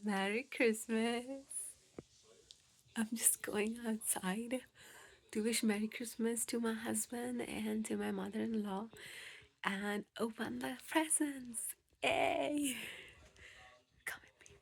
Merry Christmas. I'm just going outside to wish Merry Christmas to my husband and to my mother in law and open the presents. Yay! Come with me.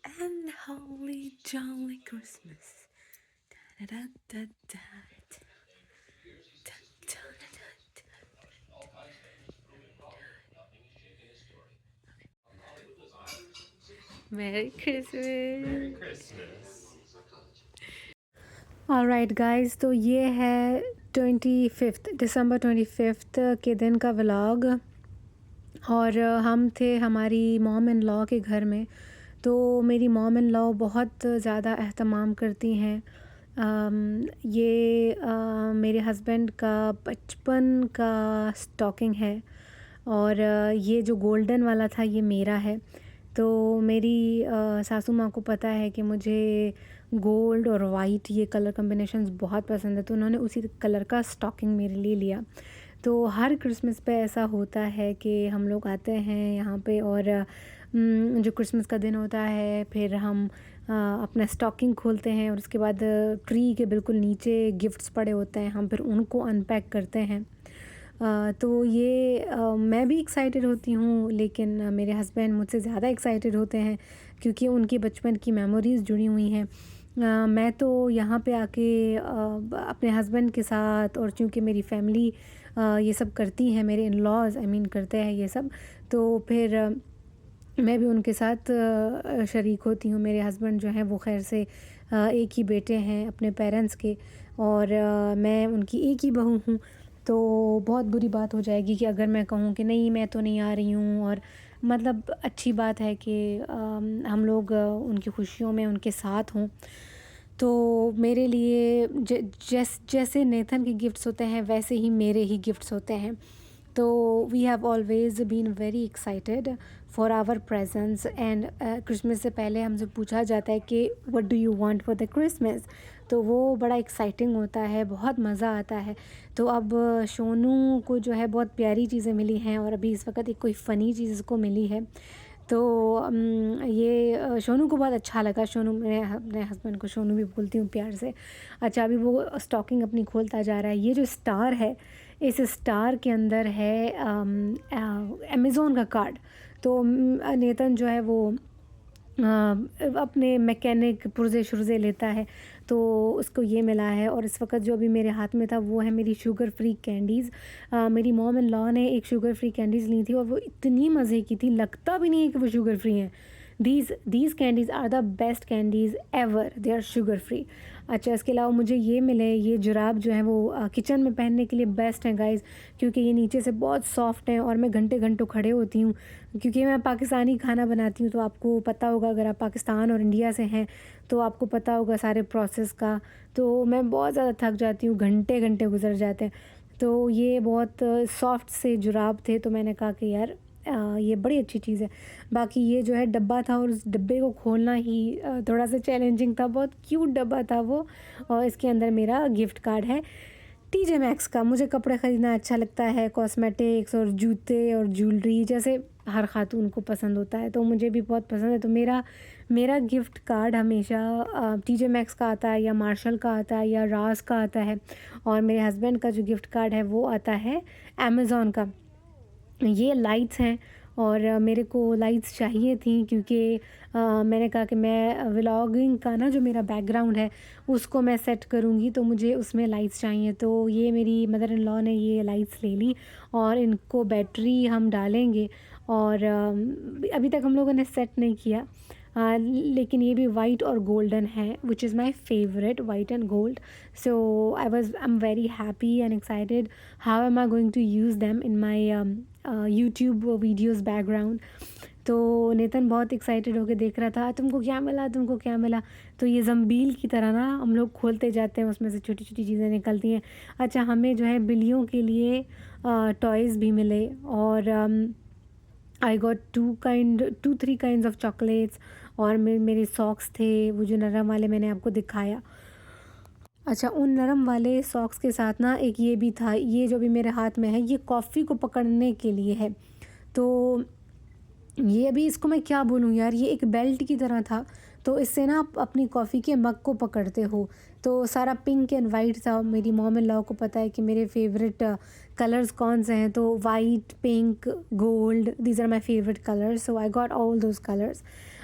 And holy jolly Christmas. Da, da, da, da, da, da, da, da, da. Merry Christmas. Alright guys, तो ये है 25 दिसंबर 25 के दिन का vlog. और हम थे हमारी मॉम इन लॉ के घर में। तो मेरी मॉम इन लॉ बहुत ज़्यादा एहतमाम करती हैं। ये मेरे हस्बैंड का बचपन का स्टॉकिंग है और ये जो गोल्डन वाला था ये मेरा है। तो मेरी सासू माँ को पता है कि मुझे गोल्ड और वाइट ये कलर कॉम्बिनेशंस बहुत पसंद है, तो उन्होंने उसी कलर का स्टॉकिंग मेरे लिए लिया। तो हर क्रिसमस पे ऐसा होता है कि हम लोग आते हैं यहाँ पे और जो क्रिसमस का दिन होता है फिर हम अपना स्टॉकिंग खोलते हैं और उसके बाद ट्री के बिल्कुल नीचे गिफ्ट्स पड़े होते हैं, हम फिर उनको अनपैक करते हैं। तो ये मैं भी एक्साइटेड होती हूँ, लेकिन मेरे हस्बैंड मुझसे ज़्यादा एक्साइटेड होते हैं क्योंकि उनकी बचपन की मेमोरीज़ जुड़ी हुई हैं। मैं तो यहाँ पे आके अपने हस्बैंड के साथ, और चूँकि मेरी फैमिली ये सब करती है, मेरे इन लॉज़ आई मीन करते हैं ये सब, तो फिर मैं भी उनके साथ शरीक होती हूँ। मेरे हस्बैंड जो हैं वो खैर से एक ही बेटे हैं अपने पेरेंट्स के, और मैं उनकी एक ही बहू हूँ। तो बहुत बुरी बात हो जाएगी कि अगर मैं कहूँ कि नहीं मैं तो नहीं आ रही हूँ। और मतलब अच्छी बात है कि हम लोग उनकी खुशियों में उनके साथ हों। तो मेरे लिए जैसे नेथन के गिफ्ट्स होते हैं वैसे ही मेरे ही गिफ्ट्स होते हैं। तो we have always been very excited for our presents. And Christmas से पहले हमसे पूछा जाता है कि what do you want for the Christmas. तो वो बड़ा एक्साइटिंग होता है, बहुत मज़ा आता है। तो अब शोनू को जो है बहुत प्यारी चीज़ें मिली हैं और अभी इस वक्त एक कोई फ़नी चीज़ इसको मिली है। तो ये शोनू को बहुत अच्छा लगा। शोनू, मैं अपने हस्बैंड को शोनू भी बोलती हूँ प्यार से। अच्छा, अभी वो स्टॉकिंग अपनी खोलता जा रहा है। ये जो स्टार है, इस स्टार के अंदर है अमेज़ोन का कार्ड। तो नेतन जो है वो अपने मैकेनिक पुर्जे शुर्जे लेता है, तो उसको ये मिला है। और इस वक्त जो अभी मेरे हाथ में था वो है मेरी शुगर फ्री कैंडीज़। मेरी मॉम इन लॉ ने एक शुगर फ्री कैंडीज़ ली थी और वो इतनी मज़े की थी, लगता भी नहीं है कि वो शुगर फ्री हैं। These candies are the best candies ever, they are sugar free. अच्छा, इसके अलावा मुझे ये मिले, ये जुराब जो है वो किचन में पहनने के लिए बेस्ट हैं गाइज़, क्योंकि ये नीचे से बहुत सॉफ्ट हैं और मैं घंटे घंटों खड़े होती हूँ क्योंकि मैं पाकिस्तानी खाना बनाती हूँ। तो आपको पता होगा, अगर आप पाकिस्तान और इंडिया से हैं तो आपको पता होगा सारे प्रोसेस का। तो मैं बहुत ज़्यादा थक जाती हूँ, घंटे घंटे गुजर जाते हैं। तो ये बहुत सॉफ्ट से जुराब थे, तो मैंने कहा कि यार ये बड़ी अच्छी चीज़ है। बाकी ये जो है डब्बा था और उस डब्बे को खोलना ही थोड़ा सा चैलेंजिंग था। बहुत क्यूट डब्बा था वो, और इसके अंदर मेरा गिफ्ट कार्ड है टीजे मैक्स का। मुझे कपड़े ख़रीदना अच्छा लगता है, कॉस्मेटिक्स और जूते और ज्वेलरी, जैसे हर ख़ातून को पसंद होता है, तो मुझे भी बहुत पसंद है। तो मेरा गिफ्ट कार्ड हमेशा टीजे मैक्स का आता है या मार्शल का आता है या राज का आता है। और मेरे हस्बैंड का जो गिफ्ट कार्ड है वो आता है अमेज़ॉन का। ये लाइट्स हैं और मेरे को लाइट्स चाहिए थी क्योंकि मैंने कहा कि मैं व्लॉगिंग का ना जो मेरा बैकग्राउंड है उसको मैं सेट करूँगी, तो मुझे उसमें लाइट्स चाहिए। तो ये मेरी मदर इन लॉ ने ये लाइट्स ले ली और इनको बैटरी हम डालेंगे। और अभी तक हम लोगों ने सेट नहीं किया, लेकिन ये भी वाइट और गोल्डन है, which is my favourite, white and gold. So I am very happy and excited how am I going to use them in my YouTube videos background. तो नेतन बहुत एक्साइटेड होकर देख रहा था, तुमको क्या मिला, तुमको क्या मिला। तो ये जंबील की तरह ना हम लोग खोलते जाते हैं, उसमें से छोटी छोटी चीज़ें निकलती हैं। अच्छा, हमें जो है बिल्लियों के लिए टॉयज़ भी मिले, और I got 3 kinds of chocolates. और मेरे सॉक्स थे वो जो नरम वाले मैंने आपको दिखाया। अच्छा, उन नरम वाले सॉक्स के साथ ना एक ये भी था, ये जो भी मेरे हाथ में है ये कॉफ़ी को पकड़ने के लिए है। तो ये अभी इसको मैं क्या बोलूँ यार, ये एक बेल्ट की तरह था। तो इससे ना आप अपनी कॉफ़ी के मग को पकड़ते हो। तो सारा पिंक एंड वाइट था। मेरी मॉम इन लॉ को पता है कि मेरे फेवरेट कलर्स कौन से हैं, तो white, pink, gold, these are my favourite colours, so I got all those colours.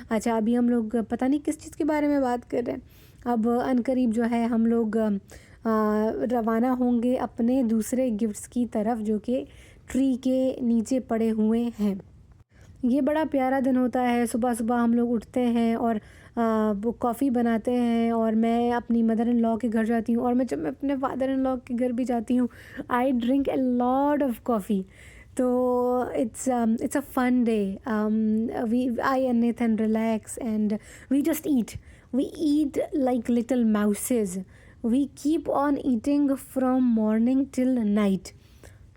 अच्छा, अभी हम लोग पता नहीं किस चीज़ के बारे में बात कर रहे हैं। अब अनकरीब जो है हम लोग रवाना होंगे अपने दूसरे गिफ्ट्स की तरफ, जो कि ट्री के नीचे पड़े हुए हैं। ये बड़ा प्यारा दिन होता है। सुबह-सुबह हम लोग उठते हैं और वो कॉफ़ी बनाते हैं, और मैं अपनी मदर इन लॉ के घर जाती हूँ, और जब मैं अपने फादर इन लॉ के घर भी जाती हूँ, I drink a lot of coffee. तो it's a fun day. We I and Nathan relax and we just eat. We eat like little mouses. We keep on eating from morning till night.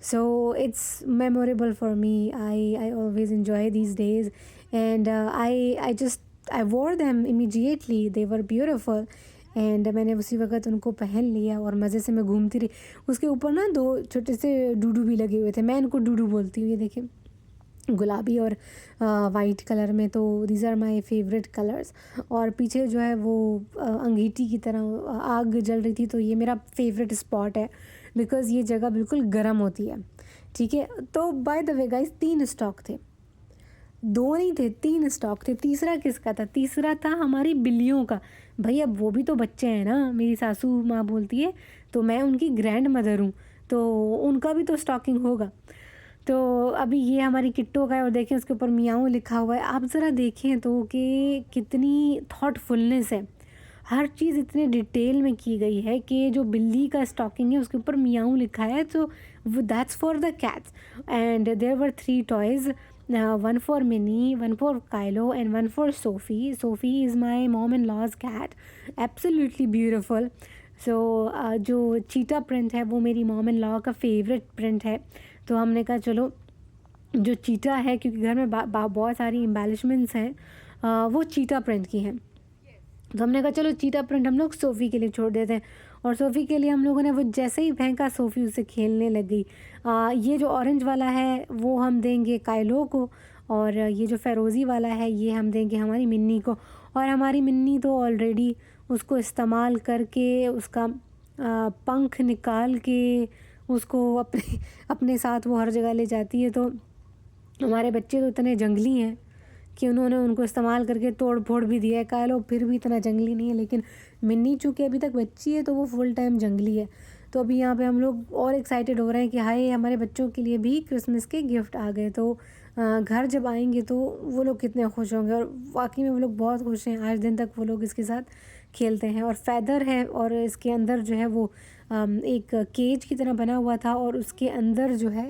So it's memorable for me. I always enjoy these days, and I wore them immediately. They were beautiful, and मैंने उसी वक्त उनको पहन लिया और मज़े से मैं घूमती रही। उसके ऊपर ना दो छोटे से डूडू भी लगे हुए थे। मैं इनको डूडू बोलती हूँ। ये देखिए, गुलाबी और वाइट कलर में, तो these are my favourite colours. और पीछे जो है वो अंगीठी की तरह आग जल रही थी, तो ये मेरा फेवरेट स्पॉट है, बिकॉज़ ये जगह बिल्कुल गर्म होती है। ठीक है, तो by the way guys, 3 stock थे। 2 नहीं थे, 3 स्टॉक थे। तीसरा किसका था? तीसरा था हमारी बिल्लियों का। भई अब वो भी तो बच्चे हैं ना, मेरी सासू माँ बोलती है, तो मैं उनकी ग्रैंड मदर हूँ, तो उनका भी तो स्टॉकिंग होगा। तो अभी ये हमारी किट्टू का है, और देखें उसके ऊपर मियाऊ लिखा हुआ है। आप ज़रा देखें तो कि कितनी थॉटफुलनेस है। हर चीज़ इतने डिटेल में की गई है कि जो बिल्ली का स्टॉकिंग है उसके ऊपर मियाऊ लिखा है, तो that's for the cats. And there were 3 toys, one for Mini, one for Kylo and one for Sophie. Sophie is my mom in law's cat, absolutely beautiful. So जो चीटा प्रिंट है वो मेरी मॉम इन लॉ का favourite print है। तो हमने कहा चलो, जो चीटा है, क्योंकि घर में बहुत सारी एम्बेलिशमेंट्स हैं, वो चीटा प्रिंट की हैं। तो हमने कहा चलो चीटा प्रिंट हम लोग सोफ़ी के लिए छोड़ देते हैं। और सोफ़ी के लिए हम लोगों ने वो जैसे ही फेंका, सोफ़ी उससे खेलने लग गई। ये जो ऑरेंज वाला है वो हम देंगे काइलो को, और ये जो फ़िरोज़ी वाला है ये हम देंगे हमारी मिन्नी को। और हमारी मिन्नी तो ऑलरेडी उसको इस्तेमाल करके, उसका पंख निकाल के उसको अपने अपने साथ वो हर जगह ले जाती है। तो हमारे बच्चे तो इतने जंगली हैं कि उन्होंने उनको इस्तेमाल करके तोड़ फोड़ भी दिया है। कालो फिर भी इतना जंगली नहीं है, लेकिन मिन्नी चूँकि अभी तक बच्ची है तो वो फुल टाइम जंगली है। तो अभी यहाँ पे हम लोग और एक्साइटेड हो रहे हैं कि हाय, हमारे बच्चों के लिए भी क्रिसमस के गिफ्ट आ गए। तो घर जब आएंगे तो वो लोग कितने खुश होंगे, और वाकई में वो लोग बहुत खुश हैं। आज दिन तक वो लोग इसके साथ खेलते हैं। और फैदर है, और इसके अंदर जो है वो एक केज की तरह बना हुआ था, और उसके अंदर जो है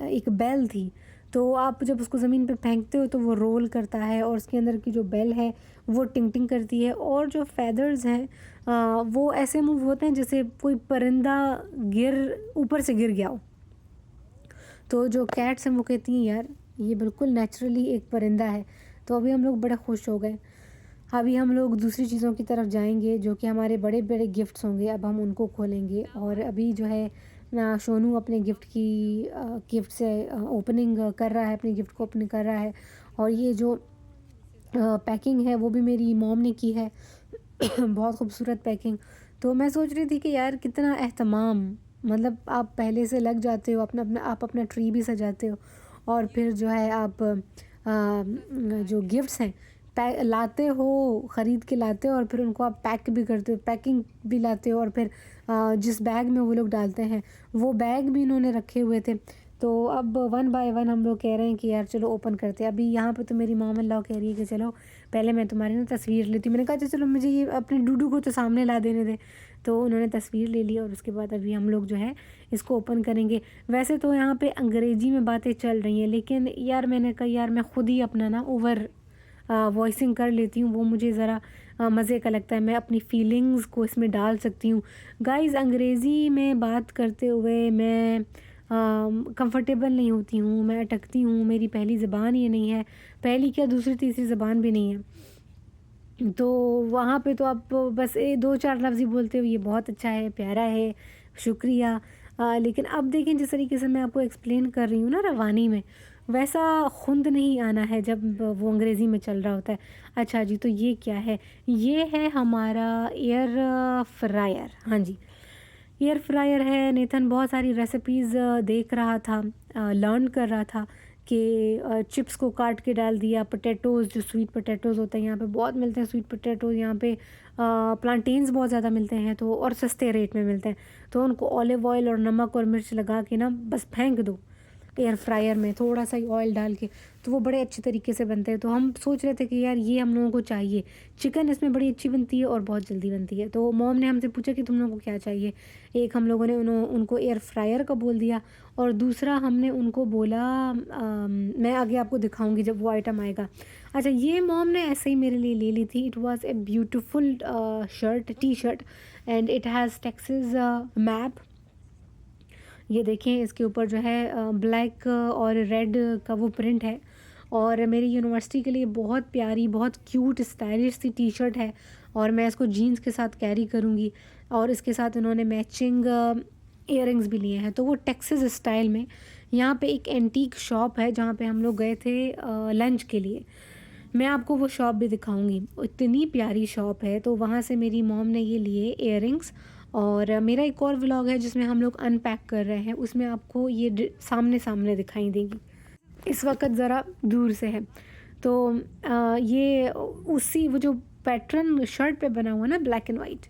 एक बेल थी। तो आप जब उसको ज़मीन पे फेंकते हो तो वो रोल करता है, और उसके अंदर की जो बेल है वो टिंग टिंग करती है। और जो फैदर्स हैं वो ऐसे मूव होते हैं जैसे कोई परिंदा ऊपर से गिर गया हो। तो जो कैट्स हैं वो कहती हैं यार, ये बिल्कुल नेचुरली एक परिंदा है। तो अभी हम लोग बड़े खुश हो गए। अभी हम लोग दूसरी चीज़ों की तरफ जाएंगे, जो कि हमारे बड़े बड़े गिफ्ट्स होंगे। अब हम उनको खोलेंगे, और अभी जो है ना, सोनू अपने गिफ्ट से ओपनिंग कर रहा है, अपने गिफ्ट को ओपन कर रहा है। और ये जो पैकिंग है वो भी मेरी मॉम ने की है। बहुत खूबसूरत पैकिंग। तो मैं सोच रही थी कि यार कितना एहतमाम, मतलब आप पहले से लग जाते हो, आप अपना ट्री भी सजाते हो, और फिर जो है आप जो गिफ्ट्स हैं लाते हो, ख़रीद के लाते हो, और फिर उनको आप पैक भी करते हो, पैकिंग भी लाते हो, और फिर जिस बैग में वो लोग डालते हैं वो बैग भी इन्होंने रखे हुए थे। तो अब वन बाय वन हम लोग कह रहे हैं कि यार चलो ओपन करते हैं। अभी यहाँ पे तो मेरी मॉम इन लॉ कह रही है कि चलो पहले मैं तुम्हारी ना तस्वीर लेती हूँ। मैंने कहा चलो मुझे ये अपने डूडू को तो सामने ला देने दे। तो उन्होंने तस्वीर ले ली, और उसके बाद अभी हम लोग जो है इसको ओपन करेंगे। वैसे तो यहाँ पे अंग्रेज़ी में बातें चल रही हैं, लेकिन यार मैंने कहा यार मैं ख़ुद ही अपना ना ओवर वॉइसिंग कर लेती हूँ, वो मुझे ज़रा मज़े का लगता है। मैं अपनी फीलिंग्स को इसमें डाल सकती हूँ। गाइज़, अंग्रेज़ी में बात करते हुए मैं कंफर्टेबल नहीं होती हूँ, मैं अटकती हूँ। मेरी पहली ज़बान ये नहीं है, पहली क्या दूसरी तीसरी ज़बान भी नहीं है। तो वहाँ पे तो आप बस 2-4 लफ्ज़ ही बोलते हो, ये बहुत अच्छा है, प्यारा है, शुक्रिया। लेकिन अब देखें, जिस तरीके से मैं आपको एक्सप्लेन कर रही हूँ ना रवानी में, वैसा खुंद नहीं आना है जब वो अंग्रेज़ी में चल रहा होता है। अच्छा जी, तो ये क्या है? ये है हमारा एयर फ्रायर। हाँ जी, एयर फ्रायर है। नेथन बहुत सारी रेसिपीज़ देख रहा था, लर्न कर रहा था कि चिप्स को काट के डाल दिया, पोटैटोज़ जो स्वीट पोटैटोज़ होते हैं यहाँ पे बहुत मिलते हैं, स्वीट पोटैटोज़ यहाँ पे, प्लांटेन्स बहुत ज़्यादा मिलते हैं तो, और सस्ते रेट में मिलते हैं। तो उनको ऑलिव ऑयल और नमक और मिर्च लगा के ना बस फेंक दो एयर फ्रायर में, थोड़ा सा ही ऑयल डाल के, तो वो बड़े अच्छे तरीके से बनते हैं। तो हम सोच रहे थे कि यार ये हम लोगों को चाहिए। चिकन इसमें बड़ी अच्छी बनती है और बहुत जल्दी बनती है। तो मॉम ने हमसे पूछा कि तुम लोगों को क्या चाहिए। एक हम लोगों ने उनको एयर फ्रायर का बोल दिया, और दूसरा हमने उनको बोला, मैं आगे आपको दिखाऊंगी जब वो आइटम आएगा। अच्छा, ये मॉम ने ऐसे ही मेरे लिए ले ली थी। It was a beautiful shirt, T shirt, and it has Texas map. ये देखें, इसके ऊपर जो है ब्लैक और रेड का वो प्रिंट है, और मेरी यूनिवर्सिटी के लिए बहुत प्यारी, बहुत क्यूट, स्टाइलिश सी टी शर्ट है, और मैं इसको जीन्स के साथ कैरी करूँगी। और इसके साथ उन्होंने मैचिंग इयररिंग्स भी लिए हैं। तो वो टेक्सास स्टाइल में, यहाँ पे एक एंटीक शॉप है जहाँ पे हम लोग गए थे लंच के लिए। मैं आपको वो शॉप भी दिखाऊंगी, इतनी प्यारी शॉप है। तो वहाँ से मेरी मॉम ने ये लिए इयररिंग्स। और मेरा एक और व्लॉग है जिसमें हम लोग अनपैक कर रहे हैं, उसमें आपको ये सामने सामने दिखाई देगी। इस वक्त ज़रा दूर से है। तो ये उसी वो जो पैटर्न शर्ट पे बना हुआ ना, ब्लैक एंड वाइट,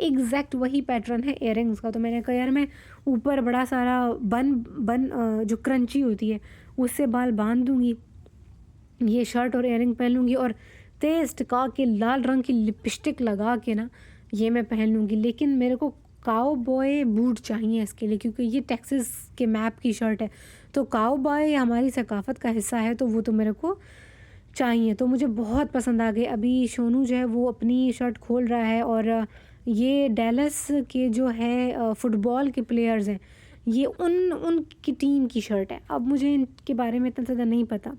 एग्जैक्ट वही पैटर्न है इयररिंग्स का। तो मैंने कहा यार मैं ऊपर बड़ा सारा बन बन जो क्रंची होती है उससे बाल बांध दूँगी, ये शर्ट और इयररिंग पहन लूँगी, और तेज़ टिका के लाल रंग की लिपस्टिक लगा के ना ये मैं पहन लूँगी। लेकिन मेरे को काउ बॉय बूट चाहिए इसके लिए, क्योंकि ये टेक्सास के मैप की शर्ट है। तो काउ बॉय हमारी सकाफ़त का हिस्सा है, तो वो तो मेरे को चाहिए। तो मुझे बहुत पसंद आ गए। अभी सोनू जो है वो अपनी शर्ट खोल रहा है, और ये डैलस के जो है फ़ुटबॉल के प्लेयर्स हैं, ये उनकी टीम की शर्ट है। अब मुझे इनके बारे में इतना ज़्यादा नहीं पता,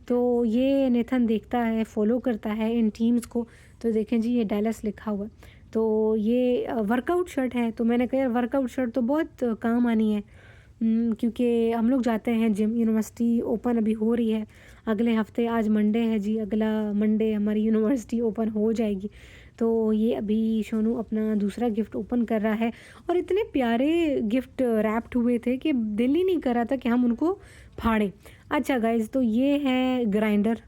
तो ये नेथन देखता है, फॉलो करता है इन टीम्स को। तो देखें जी, ये डैलस लिखा हुआ है। तो ये वर्कआउट शर्ट है। तो मैंने कहा यार वर्कआउट शर्ट तो बहुत काम आनी है, क्योंकि हम लोग जाते हैं जिम। यूनिवर्सिटी ओपन अभी हो रही है अगले हफ्ते, आज मंडे है जी, अगला मंडे हमारी यूनिवर्सिटी ओपन हो जाएगी। तो ये अभी सोनू अपना दूसरा गिफ्ट ओपन कर रहा है, और इतने प्यारे गिफ्ट रैप्ड हुए थे कि दिल ही नहीं कर रहा था कि हम उनको फाड़ें। अच्छा गाइज, तो ये है ग्राइंडर।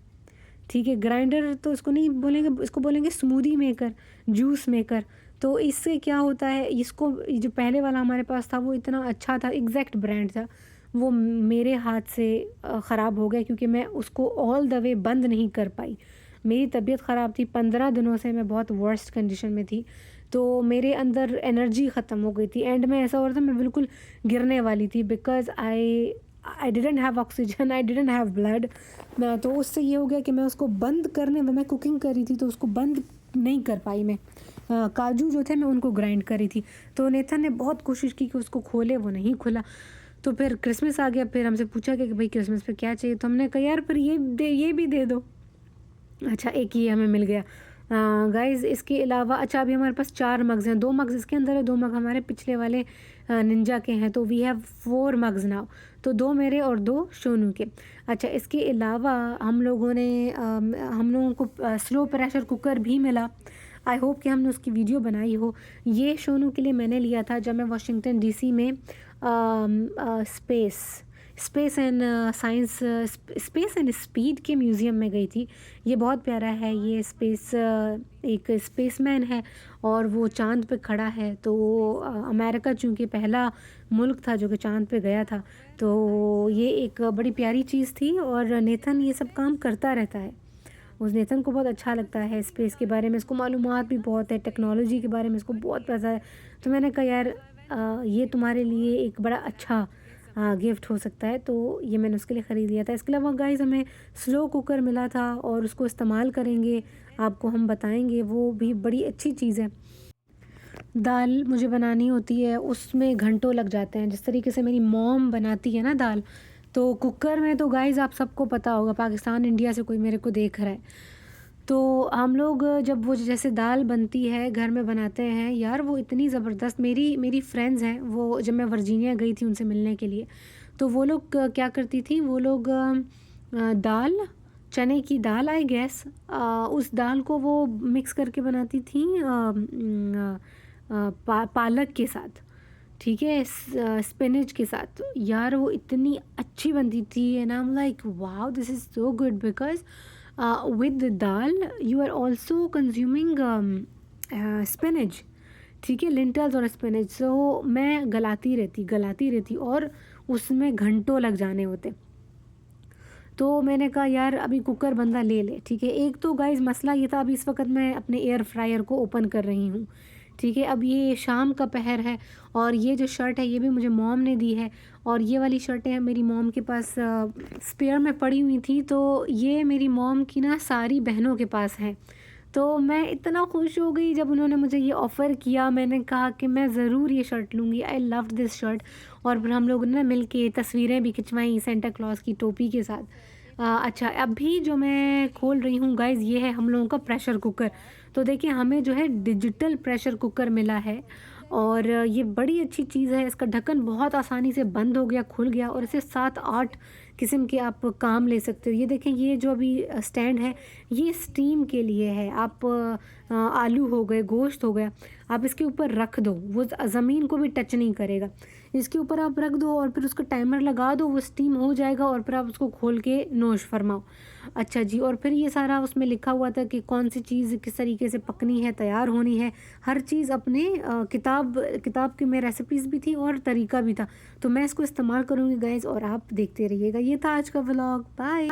ठीक है, ग्राइंडर तो इसको नहीं बोलेंगे, इसको बोलेंगे स्मूदी मेकर, जूस मेकर। तो इससे क्या होता है, इसको जो पहले वाला हमारे पास था वो इतना अच्छा था, एग्जैक्ट ब्रांड था, वो मेरे हाथ से ख़राब हो गया, क्योंकि मैं उसको ऑल द वे बंद नहीं कर पाई। मेरी तबीयत ख़राब थी, 15 दिनों से मैं बहुत वर्स्ट कंडीशन में थी। तो मेरे अंदर एनर्जी ख़त्म हो गई थी, एंड में ऐसा हो रहा था मैं बिल्कुल गिरने वाली थी, because I didn't have oxygen, I didn't have blood. तो उससे ये हो गया कि मैं उसको बंद करने में, मैं कुकिंग कर रही थी तो उसको बंद नहीं कर पाई मैं। काजू जो थे मैं उनको ग्राइंड करी थी। तो नेथन ने बहुत कोशिश की कि उसको खोले, वो नहीं खुला। तो फिर क्रिसमस आ गया, फिर हमसे पूछा कि भाई क्रिसमस पे क्या चाहिए। तो हमने कहा यार फिर ये भी दे दो। अच्छा, एक ये हमें मिल गया। गाइज़, इसके अलावा अच्छा अभी हमारे पास 4 मग्स हैं, 2 मग्स इसके अंदर है, 2 मग हमारे पिछले वाले निंजा के हैं। तो वी हैव 4 मग्स नाउ, तो 2 मेरे और 2 सोनू के। अच्छा, इसके अलावा हम लोगों को स्लो प्रेशर कुकर भी मिला। आई होप कि हमने उसकी वीडियो बनाई हो। ये सोनू के लिए मैंने लिया था जब मैं वाशिंगटन डीसी में space and science, space and speed के म्यूज़ियम में गई थी। ये बहुत प्यारा है। ये एक स्पेसमैन है और वो चाँद पे खड़ा है। तो अमेरिका चूँकि पहला मुल्क था जो कि चाँद पे गया था, तो ये एक बड़ी प्यारी चीज़ थी। और नेथन ये सब काम करता रहता है, उस नेथन को बहुत अच्छा लगता है स्पेस के बारे में, इसको मालूमात भी बहुत है, टेक्नोलॉजी के बारे में इसको बहुत पता है। तो मैंने कहा यार ये तुम्हारे लिए एक बड़ा अच्छा गिफ्ट हो सकता है, तो ये मैंने उसके लिए ख़रीद लिया था। इसके अलावा गाइस हमें स्लो कुकर मिला था और उसको इस्तेमाल करेंगे, आपको हम बताएंगे, वो भी बड़ी अच्छी चीज़ है। दाल मुझे बनानी होती है, उसमें घंटों लग जाते हैं, जिस तरीके से मेरी मॉम बनाती है ना दाल, तो कुकर में तो गाइस आप सबको पता होगा, पाकिस्तान इंडिया से कोई मेरे को देख रहा है तो हम लोग जब वो जैसे दाल बनती है घर में बनाते हैं यार, वो इतनी ज़बरदस्त। मेरी फ्रेंड्स हैं, वो जब मैं वर्जीनिया गई थी उनसे मिलने के लिए, तो वो लोग क्या करती थी, वो लोग दाल, चने की दाल आई गेस, उस दाल को वो मिक्स करके बनाती थी पालक के साथ, ठीक है, स्पिनच के साथ। यार वो इतनी अच्छी बनती थी and I am like wow this is so good because with dal you are also consuming spinach, ठीक है, लिंटल्स और स्पिनच। सो मैं गलाती रहती और उसमें घंटों लग जाने होते। तो मैंने कहा यार अभी कुकर बंदा ले ले, ठीक है। एक तो गाइस मसला ये था, अभी इस वक्त मैं अपने एयर फ्रायर को ओपन कर रही हूँ, ठीक है। अब ये शाम का पहर है और ये जो शर्ट है ये भी मुझे मॉम ने दी है और ये वाली शर्टें मेरी मॉम के पास स्पेयर में पड़ी हुई थी, तो ये मेरी मॉम की ना सारी बहनों के पास हैं। तो मैं इतना खुश हो गई जब उन्होंने मुझे ये ऑफ़र किया, मैंने कहा कि मैं ज़रूर ये शर्ट लूँगी, आई लव्ड दिस शर्ट। और फिर हम लोगों ने ना मिल के तस्वीरें भी खिंचवाई सेंटा क्लॉज की टोपी के साथ। अच्छा अभी जो मैं खोल रही हूँ गाइज़ ये है हम लोगों का प्रेशर कुकर। तो देखिए हमें जो है डिजिटल प्रेशर कुकर मिला है और ये बड़ी अच्छी चीज़ है, इसका ढक्कन बहुत आसानी से बंद हो गया, खुल गया और इसे 7-8 किस्म के आप काम ले सकते हो। ये देखें ये जो अभी स्टैंड है ये स्टीम के लिए है, आप आलू हो गए, गोश्त हो गया, आप इसके ऊपर रख दो, वो ज़मीन को भी टच नहीं करेगा। इसके ऊपर आप रख दो और फिर उसका टाइमर लगा दो, वो स्टीम हो जाएगा और फिर आप उसको खोल के नोश फरमाओ। अच्छा जी, और फिर ये सारा उसमें लिखा हुआ था कि कौन सी चीज़ किस तरीके से पकनी है, तैयार होनी है, हर चीज़ अपने किताब की में रेसिपीज़ भी थी और तरीका भी था। तो मैं इसको इस्तेमाल करूँगी गाइज़ और आप देखते रहिएगा। ये था आज का व्लॉग, बाय।